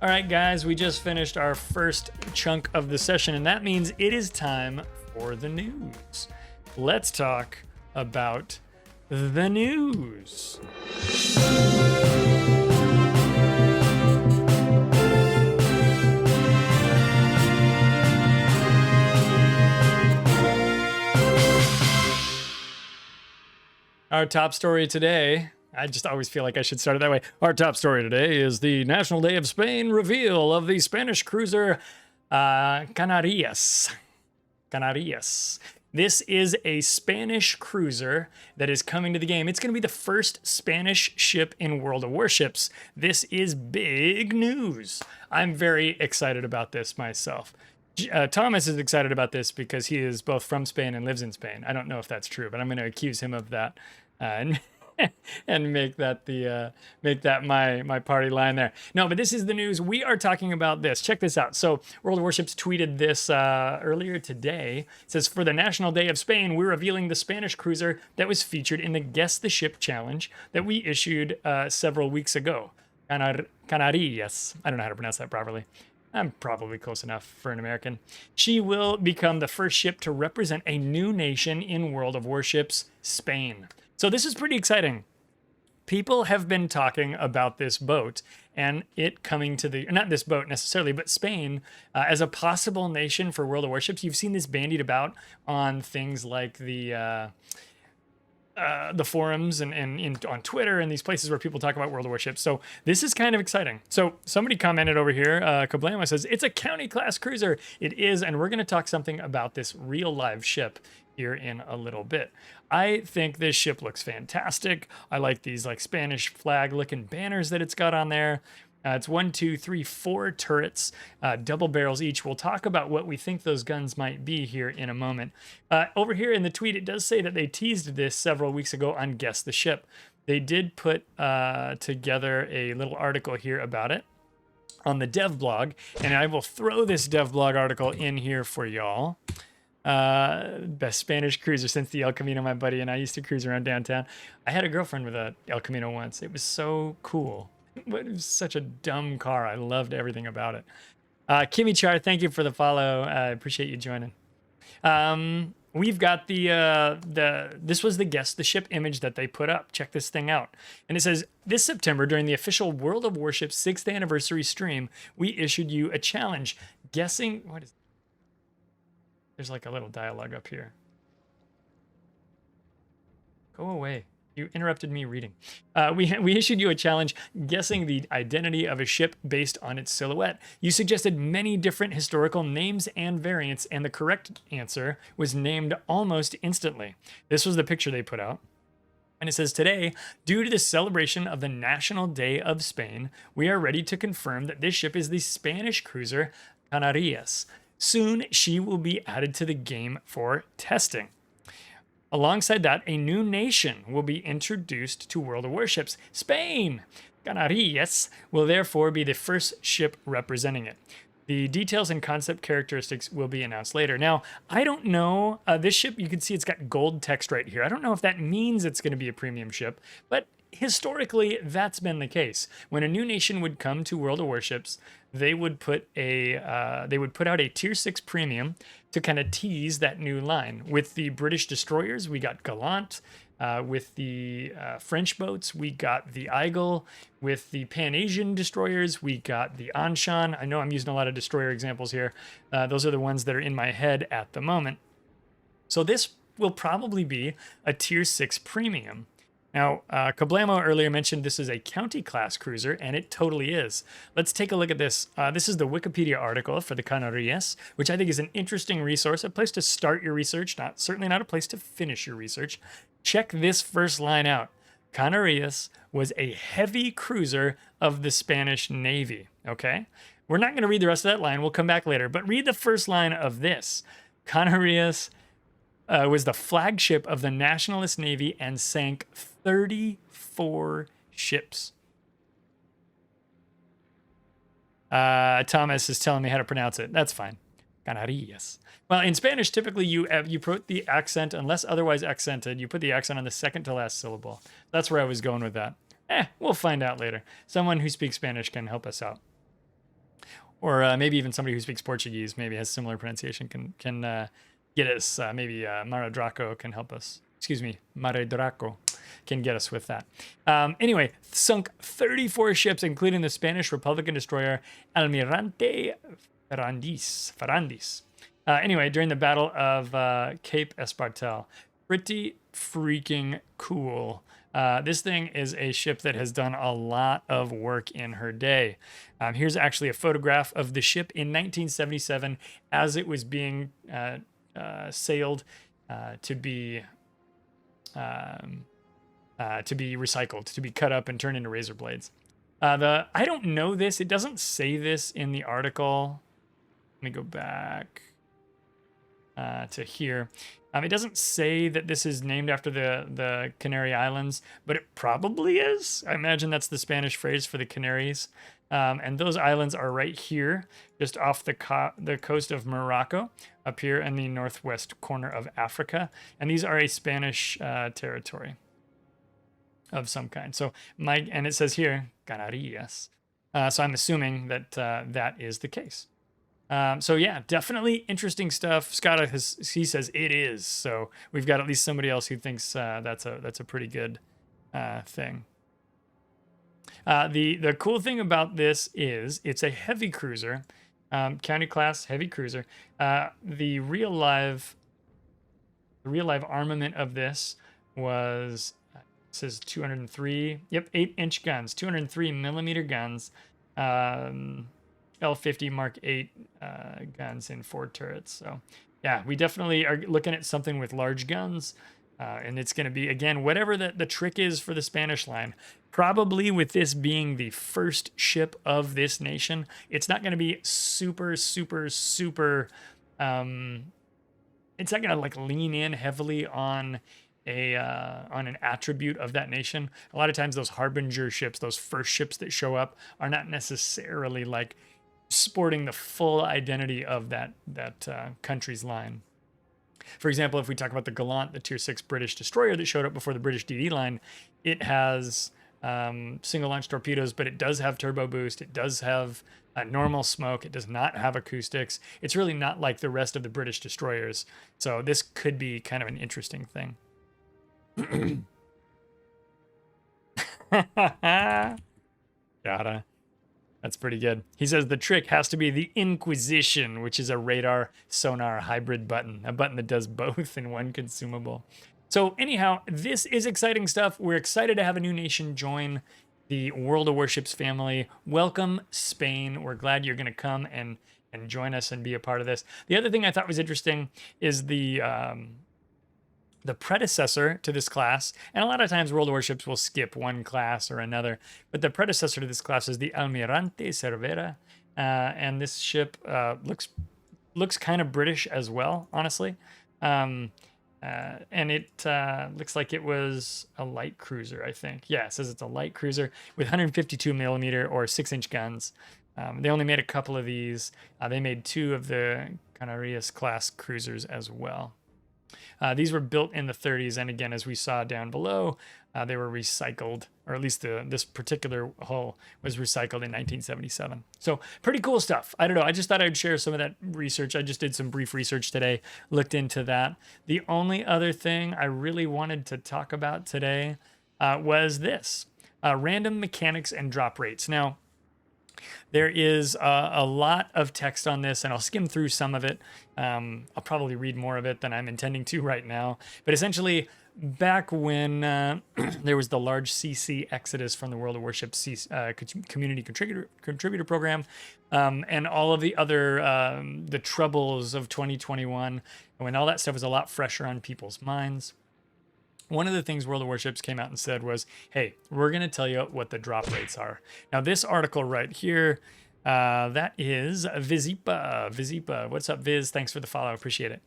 All right, guys, we just finished our first chunk of the session, and that means it is time for the news. Let's talk about the news. Our top story today, I just always feel like I should start it that way. Our top story today is the National Day of Spain reveal of the Spanish cruiser Canarias. This is a Spanish cruiser that is coming to the game. It's going to be the first Spanish ship in World of Warships. This is big news. I'm very excited about this myself. Thomas is excited about this because he is both from Spain and lives in Spain. I don't know if that's true, but I'm going to accuse him of that and make that my party line there. No, but this is the news. We are talking about this. Check this out. So World of Warships tweeted this earlier today. It says, for the National Day of Spain, we're revealing the Spanish cruiser that was featured in the Guess the Ship challenge that we issued several weeks ago. Canarias. I don't know how to pronounce that properly. I'm probably close enough for an American. She will become the first ship to represent a new nation in World of Warships, Spain. So this is pretty exciting. People have been talking about this boat and it coming to the, not this boat necessarily, but Spain as a possible nation for World of Warships. You've seen this bandied about on things like the forums and on Twitter and these places where people talk about World of Warships. So this is kind of exciting. So somebody commented over here, Kablama says, it's a county class cruiser. It is, and we're going to talk something about this real live ship here in a little bit. I think this ship looks fantastic. I like these like Spanish flag looking banners that it's got on there. It's 1, 2, 3, 4 turrets, double barrels each. We'll talk about what we think those guns might be here in a moment. Over here in the tweet, it does say that they teased this several weeks ago on Guess the Ship. They did put together a little article here about it on the dev blog, and I will throw this dev blog article in here for y'all. Best Spanish cruiser since the El Camino, my buddy and I used to cruise around downtown. I had a girlfriend with a El Camino once. It was so cool. It was such a dumb car. I loved everything about it. Kimmy Char, thank you for the follow. I appreciate you joining. We've got this was the Guess the Ship image that they put up. Check this thing out. And it says, this September, during the official World of Warships 6th anniversary stream, we issued you a challenge. Guessing, what is, there's like a little dialogue up here. Go away. You interrupted me reading. We issued you a challenge guessing the identity of a ship based on its silhouette. You suggested many different historical names and variants, and the correct answer was named almost instantly. This was the picture they put out. And it says, today, due to the celebration of the National Day of Spain, we are ready to confirm that this ship is the Spanish cruiser Canarias. Soon, she will be added to the game for testing. Alongside that, a new nation will be introduced to World of Warships. Spain! Canarias will therefore be the first ship representing it. The details and concept characteristics will be announced later. Now, I don't know. This ship, you can see it's got gold text right here. I don't know if that means it's going to be a premium ship, but historically, that's been the case. When a new nation would come to World of Warships, they would put out a Tier 6 premium to kind of tease that new line. With the British destroyers, we got Gallant. With the French boats, we got the Eagle. With the Pan-Asian destroyers, we got the Anshan. I know I'm using a lot of destroyer examples here. Those are the ones that are in my head at the moment. So this will probably be a Tier 6 premium. Now, Kablamo earlier mentioned this is a county class cruiser, and it totally is. Let's take a look at this. This is the Wikipedia article for the Canarias, which I think is an interesting resource, a place to start your research, certainly not a place to finish your research. Check this first line out. Canarias was a heavy cruiser of the Spanish Navy, okay? We're not going to read the rest of that line. We'll come back later, but read the first line of this. Canarias was the flagship of the Nationalist Navy and sank 34 ships. Thomas is telling me how to pronounce it. That's fine. Canarias. Well, in Spanish, typically you put the accent, unless otherwise accented, you put the accent on the second to last syllable. That's where I was going with that. We'll find out later. Someone who speaks Spanish can help us out. or maybe even somebody who speaks Portuguese, maybe has similar pronunciation, can get us. Maybe Mara Draco can help us. Excuse me, Mare Draco can get us with that. Anyway, sunk 34 ships, including the Spanish Republican destroyer Almirante Ferrandis. Anyway, during the Battle of Cape Espartel. Pretty freaking cool. This thing is a ship that has done a lot of work in her day. Here's actually a photograph of the ship in 1977 as it was being sailed to be recycled, to be cut up and turned into razor blades. I don't know this. It doesn't say this in the article. Let me go back to here. It doesn't say that this is named after the Canary Islands, but it probably is. I imagine that's the Spanish phrase for the Canaries. And those islands are right here, just off the coast of Morocco, up here in the northwest corner of Africa. And these are a Spanish territory of some kind. So and it says here, Canarias. So I'm assuming that that is the case. So yeah, definitely interesting stuff. Scott, he says it is. So we've got at least somebody else who thinks that's a pretty good thing. The cool thing about this is it's a heavy cruiser, county class heavy cruiser. The real live armament of this was it says 203. Yep, 8-inch guns, 203 millimeter guns. L50 Mark 8 guns in 4 turrets. So yeah, we definitely are looking at something with large guns. And it's going to be, again, whatever the trick is for the Spanish line. Probably with this being the first ship of this nation, it's not going to be super. It's not going to like lean in heavily on an attribute of that nation. A lot of times those harbinger ships, those first ships that show up, are not necessarily like sporting the full identity of that country's line. For example, if we talk about the Gallant, the Tier 6 British destroyer that showed up before the British DD line, it has single launch torpedoes, but it does have turbo boost. It does have normal smoke. It does not have acoustics. It's really not like the rest of the British destroyers. So this could be kind of an interesting thing. Gotta. That's pretty good. He says the trick has to be the Inquisition, which is a radar sonar hybrid button, a button that does both in one consumable. So anyhow, this is exciting stuff. We're excited to have a new nation join the World of Warships family. Welcome, Spain. We're glad you're going to come and join us and be a part of this. The other thing I thought was interesting is the predecessor to this class, and a lot of times World of Warships will skip one class or another, but the predecessor to this class is the Almirante Cervera, and this ship looks kind of British as well, honestly, and it looks like it was a light cruiser, I think. Yeah, it says it's a light cruiser with 152 millimeter or 6-inch guns. They only made a couple of these. They made 2 of the Canarias class cruisers as well. These were built in the 30s, and again, as we saw down below, they were recycled, or at least this particular hull was recycled in 1977. So pretty cool stuff. I don't know. I just thought I'd share some of that research. I just did some brief research today, looked into that. The only other thing I really wanted to talk about today was this, random mechanics and drop rates. Now, there is a lot of text on this, and I'll skim through some of it. I'll probably read more of it than I'm intending to right now. But essentially, back when there was the large CC exodus from the World of Warships community contributor program, and all of the other the troubles of 2021, when all that stuff was a lot fresher on people's minds, one of the things World of Warships came out and said was, hey, we're going to tell you what the drop rates are. Now, this article right here, that is Vizipa. What's up, Viz? Thanks for the follow. Appreciate it.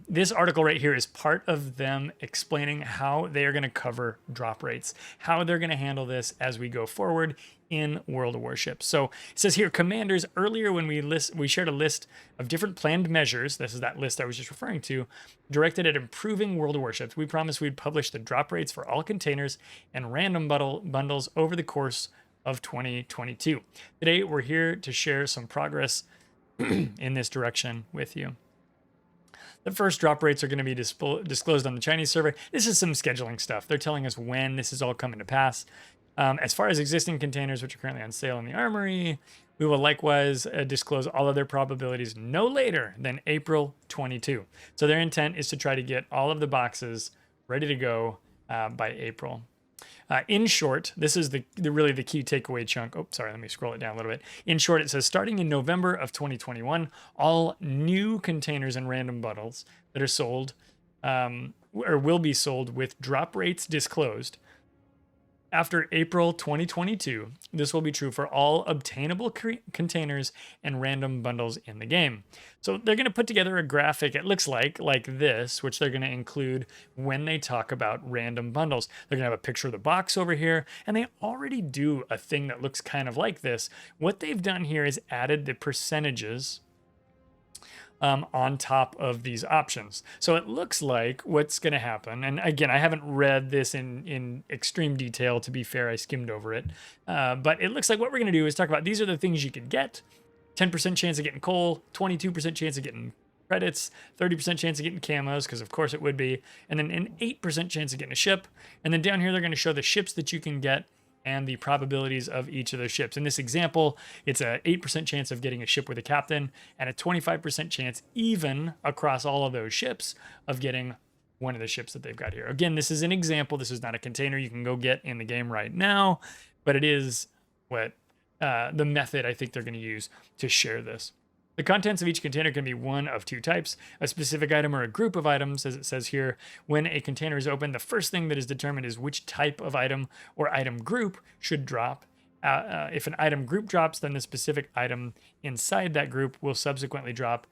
This article right here is part of them explaining how they are going to cover drop rates, how they're going to handle this as we go forward in World of Warships. So it says here, commanders, earlier when we shared a list of different planned measures, this is that list I was just referring to, directed at improving World of Warships. We promised we'd publish the drop rates for all containers and random bundles over the course of 2022. Today, we're here to share some progress in this direction with you. The first drop rates are going to be disclosed on the Chinese server. This is some scheduling stuff. They're telling us when this is all coming to pass. As far as existing containers, which are currently on sale in the armory, we will likewise disclose all of their probabilities no later than April 22. So their intent is to try to get all of the boxes ready to go by April. In short, this is the really the key takeaway chunk. Oh, sorry, let me scroll it down a little bit. In short, it says starting in November of 2021, all new containers and random bundles that are sold or will be sold with drop rates disclosed after April 2022. This will be true for all obtainable containers and random bundles in the game. So they're going to put together a graphic, it looks like this, which they're going to include when they talk about random bundles. They're going to have a picture of the box over here, and they already do a thing that looks kind of like this. What they've done here is added the percentages on top of these options. So it looks like what's going to happen, and again, I haven't read this in extreme detail, to be fair, I skimmed over it, but it looks like what we're going to do is talk about these are the things you could get. 10% chance of getting coal, 22% chance of getting credits, 30% chance of getting camos, because of course it would be, and then an 8% chance of getting a ship. And then down here, they're going to show the ships that you can get and the probabilities of each of those ships. In this example, it's a 8% chance of getting a ship with a captain and a 25% chance even across all of those ships of getting one of the ships that they've got here. Again, this is an example. This is not a container you can go get in the game right now, but it is what the method I think they're going to use to share this. The contents of each container can be one of two types, a specific item or a group of items, as it says here. When a container is opened, the first thing that is determined is which type of item or item group should drop. If an item group drops, then the specific item inside that group will subsequently drop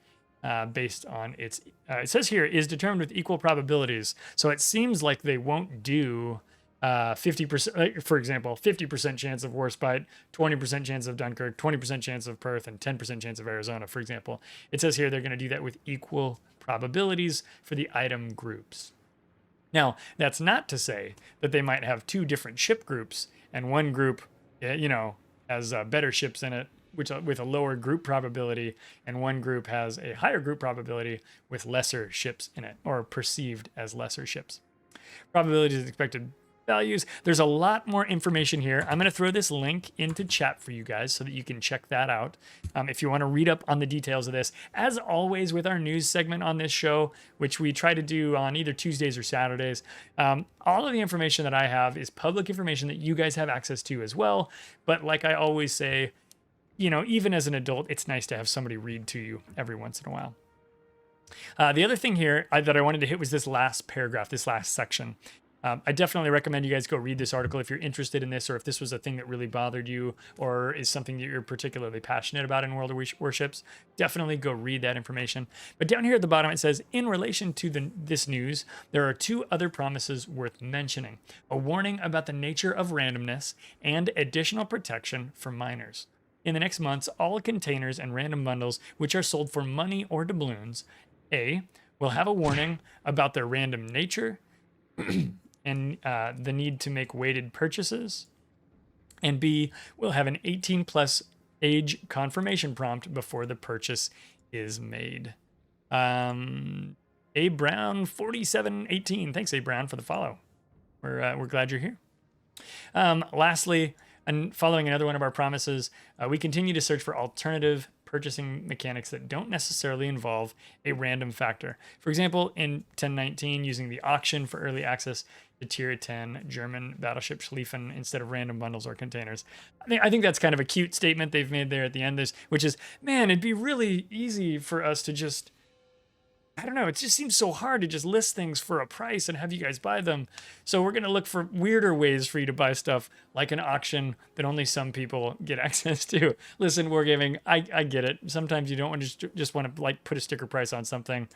based on its, it says here, is determined with equal probabilities. So it seems like they won't do 50%, for example, 50% chance of Warspite, 20% chance of Dunkirk, 20% chance of Perth, and 10% chance of Arizona, for example. It says here they're going to do that with equal probabilities for the item groups. Now, that's not to say that they might have two different ship groups, and one group, has better ships in it, which with a lower group probability, and one group has a higher group probability with lesser ships in it, or perceived as lesser ships. Probability is expected values. There's a lot more information here. I'm going to throw this link into chat for you guys so that you can check that out if you want to read up on the details of this. As always with our news segment on this show, which we try to do on either Tuesdays or Saturdays, all of the information that I have is public information that you guys have access to as well. But like I always say, even as an adult, it's nice to have somebody read to you every once in a while. The other thing here that I wanted to hit was this last paragraph, this last section. I definitely recommend you guys go read this article if you're interested in this, or if this was a thing that really bothered you, or is something that you're particularly passionate about in World of Warships. Definitely go read that information. But down here at the bottom, it says, in relation to this news, there are two other promises worth mentioning: a warning about the nature of randomness and additional protection for minors. In the next months, all containers and random bundles which are sold for money or doubloons, A, will have a warning about their random nature and the need to make weighted purchases, and B, will have an 18 plus age confirmation prompt before the purchase is made. A Brown 4718, thanks A Brown for the follow. We're glad you're here. Lastly, and following another one of our promises, we continue to search for alternative purchasing mechanics that don't necessarily involve a random factor. For example, in 1019, using the auction for early access to Tier 10 German battleship Schlieffen instead of random bundles or containers. I think that's kind of a cute statement they've made there at the end of this, which is, man, it'd be really easy for us to just, I don't know, it just seems so hard to just list things for a price and have you guys buy them. So we're going to look for weirder ways for you to buy stuff, like an auction that only some people get access to. Listen, Wargaming, I get it. Sometimes you don't want to just want to like put a sticker price on something.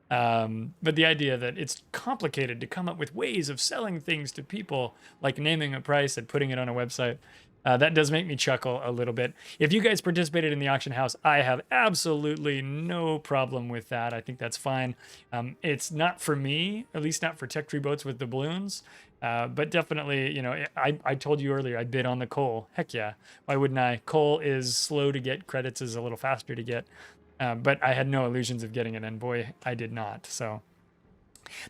But the idea that it's complicated to come up with ways of selling things to people, like naming a price and putting it on a website, that does make me chuckle a little bit. If you guys participated in the auction house, I have absolutely no problem with that. I think that's fine. It's not for me, at least not for tech tree boats with the balloons. But definitely, you know, I told you earlier I bid on the coal. Heck yeah, why wouldn't I? Coal is slow to get, credits is a little faster to get. But I had no illusions of getting it, and boy, I did not. So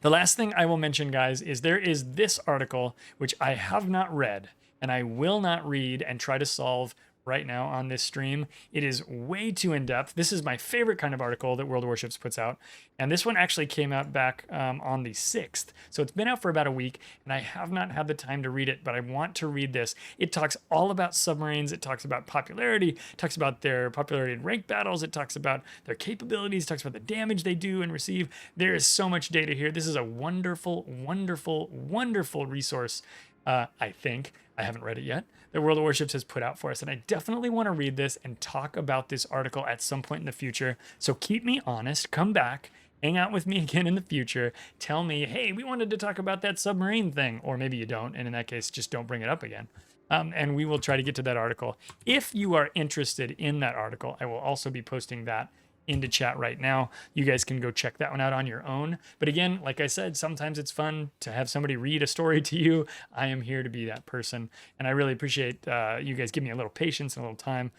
the last thing I will mention, guys, is there is this article which I have not read and I will not read and try to solve right now on this stream. It is way too in-depth. This is my favorite kind of article that World of Warships puts out. And this one actually came out back on the 6th. So it's been out for about a week and I have not had the time to read it, but I want to read this. It talks all about submarines. It talks about popularity. It talks about their popularity in ranked battles. It talks about their capabilities. It talks about the damage they do and receive. There is so much data here. This is a wonderful, wonderful, wonderful resource. I think, I haven't read it yet, that World of Warships has put out for us. And I definitely want to read this and talk about this article at some point in the future. So keep me honest, come back, hang out with me again in the future. Tell me, hey, we wanted to talk about that submarine thing. Or maybe you don't. And in that case, just don't bring it up again. And we will try to get to that article. If you are interested in that article, I will also be posting that into chat right now. You guys can go check that one out on your own. But again, like I said, sometimes it's fun to have somebody read a story to you. I am here to be that person. And I really appreciate you guys giving me a little patience and a little time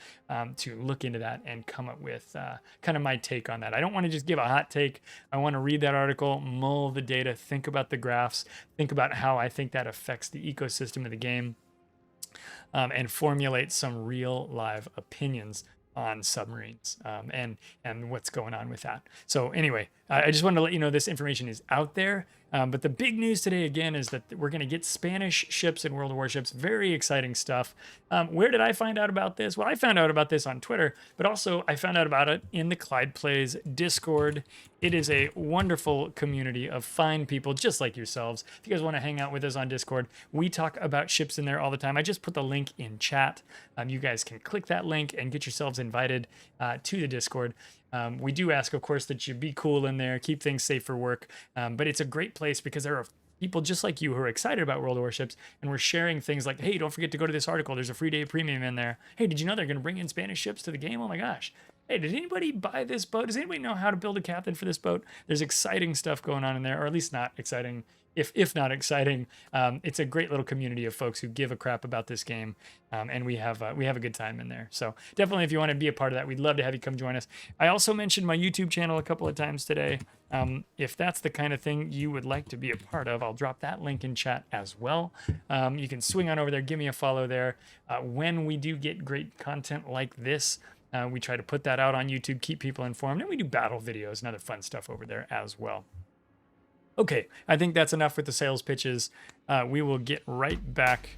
to look into that and come up with kind of my take on that. I don't want to just give a hot take. I want to read that article, mull the data, think about the graphs, think about how I think that affects the ecosystem of the game, and formulate some real live opinions on submarines and what's going on with that. So anyway, I just wanted to let you know this information is out there. But the big news today, again, is that we're going to get Spanish ships in World of Warships. Very exciting stuff. Where did I find out about this? Well, I found out about this on Twitter, but also I found out about it in the Clyde Plays Discord. It is a wonderful community of fine people just like yourselves. If you guys want to hang out with us on Discord, we talk about ships in there all the time. I just put the link in chat. You guys can click that link and get yourselves invited to the Discord. We do ask, of course, that you be cool in there, keep things safe for work. But it's a great place because there are people just like you who are excited about World of Warships, and we're sharing things like, hey, don't forget to go to this article. There's a free day premium in there. Hey, did you know they're going to bring in Spanish ships to the game? Oh my gosh. Hey, did anybody buy this boat? Does anybody know how to build a captain for this boat? There's exciting stuff going on in there, or at least not exciting. If not exciting, it's a great little community of folks who give a crap about this game, and we have a good time in there. So definitely, if you want to be a part of that, we'd love to have you come join us. I also mentioned my YouTube channel a couple of times today. If that's the kind of thing you would like to be a part of, I'll drop that link in chat as well. You can swing on over there, give me a follow there. When we do get great content like this, we try to put that out on YouTube, keep people informed, and we do battle videos and other fun stuff over there as well. Okay, I think that's enough with the sales pitches. We will get right back.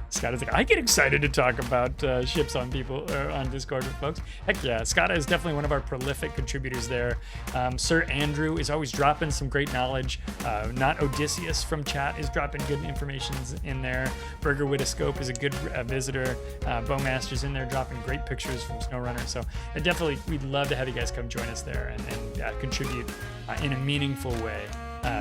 Scott is like, I get excited to talk about ships on on Discord with folks. Heck yeah, Scott is definitely one of our prolific contributors there. Sir Andrew is always dropping some great knowledge. Not Odysseus from chat is dropping good information in there. Burger Witoscope is a good visitor. Bowmaster's in there dropping great pictures from SnowRunner. So definitely, we'd love to have you guys come join us there and contribute in a meaningful way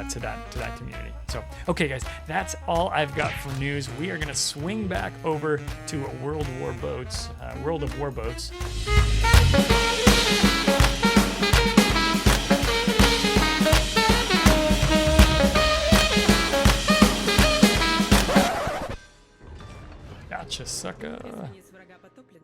to that community. So, okay, guys, that's all I've got for news. We are going to swing back over to World of Warboats. Gotcha, sucker.